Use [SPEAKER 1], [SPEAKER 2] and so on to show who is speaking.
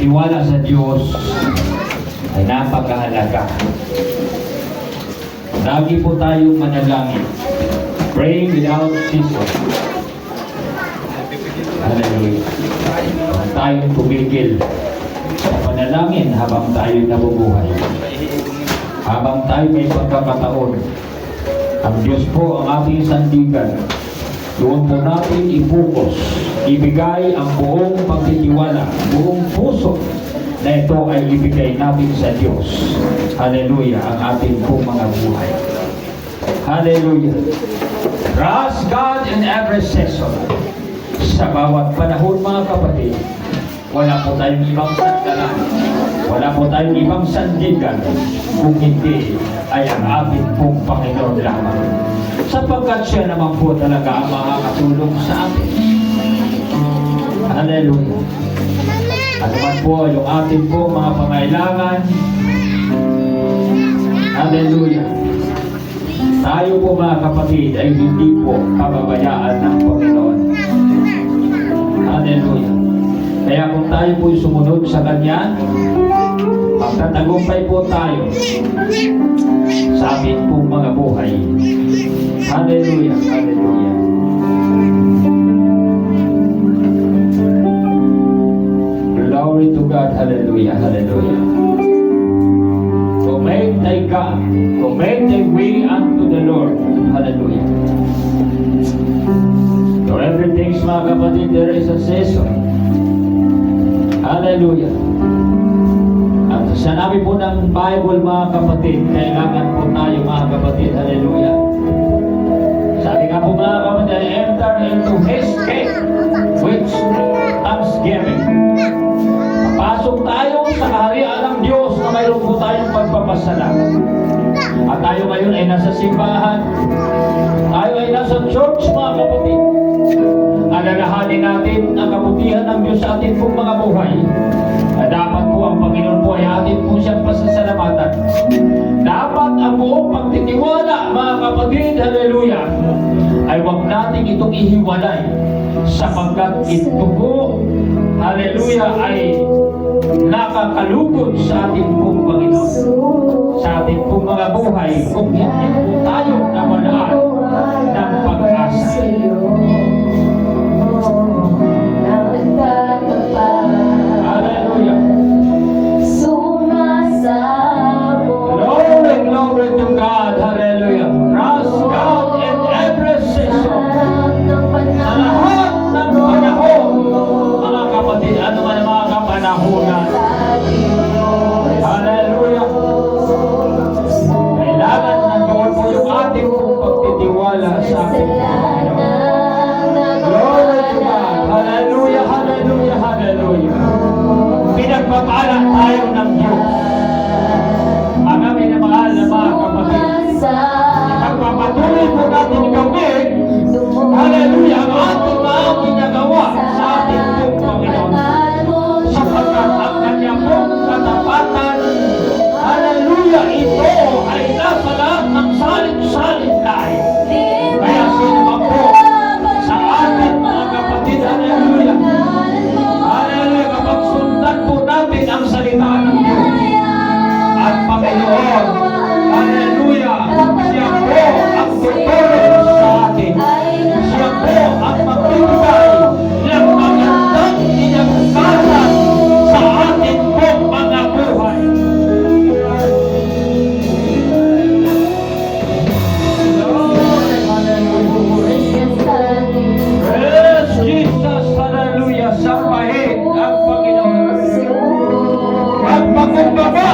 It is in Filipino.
[SPEAKER 1] pagtitiwala sa Diyos ay napakahalaga. Lagi po tayong manalangin. Pray without ceasing. Hallelujah. Huwag tayong tumigil sa panalangin habang tayo nabubuhay. Habang tayo may pagkakataon, ang Diyos po ang ating sandigan. Doon po natin i-focus, ibigay ang buong pagtitiwala, buong puso na ito ay ibigay natin sa Diyos. Hallelujah, ang ating pong mga buhay. Hallelujah. Trust God in every season. Sa bawat panahon, mga kapatid, wala po tayong ibang sandalan, wala po tayong ibang sandigan kung hindi ay ang ating pong Panginoon lamang. Sapagkat siya naman po talaga ang makakatulong sa atin. Hallelujah. Ano man po yung ating po mga pangailangan. Hallelujah. Tayo po mga kapatid ay hindi po pababayaan ng Panginoon. Hallelujah. Kaya kung tayo po sumunod sa Kanya, magtatagumpay po tayo sa ating pong mga buhay. Hallelujah. Hallelujah. Glory to God. Hallelujah. Hallelujah. Commit thy God. Commit thy way unto the Lord. Hallelujah. For everything, mga kapatid, there is a season. Hallelujah. At sa nabi po ng Bible, mga kapatid, kailangan po tayo, mga kapatid, hallelujah. Sabi nga po, mga kapatid, enter into His gate with thanksgiving. Pasok tayo sa kaharian ng Diyos na mayroon po tayong pagpapasalamat. At tayo ngayon ay nasa simbahan. Tayo ay nasa church, mga kapatid. Alalahanin natin ang kabutihan ng Diyos sa ating pong mga buhay. Na dapat po ang Panginoon po ay atin po siyang pasasalamatan. Dapat ang buong pagtitiwala, mga kapatid, hallelujah, ay huwag natin itong ihiwalay. Sapagkat ito po, hallelujah, ay nakakalugod sa ating pong Panginoon. Sa ating pong mga buhay, kung hindi po tayo nawalaan ng pag-asa. Hallelujah. Glory, glory to God. Hallelujah. Trust God in every season. Sa lahat ng panahon, mga kapatid, ano man ang mga kapanahonan. Hallelujah. Kailangan nandoon po yung ating pagtitiwala sa ating Panginoon. Glory to God. Hallelujah, hallelujah, hallelujah. Pinagpapala tayo ng Diyos. Ang aming mahal na mga kapatid. Ipagpapatuloy po natin gawin, hallelujah, ang ating mga ginagawa sa ating pong Panginoon. Sapagkat ang kanya pong katapatan, hallelujah, ito ay nasa lahat ng salit-salit tayo. Kaya sino ba po sa ating mga kapatid, hallelujah, hallelujah, kapag sundan po natin ang salita ng Diyos at Panginoon, hallelujah, siya po ang tutulong sa atin. Siya po ang magbibigay ng magandang inagasan sa ating pong mga buhay. Praise Jesus, hallelujah, sambahin ang Panginoon. Magpakumbaba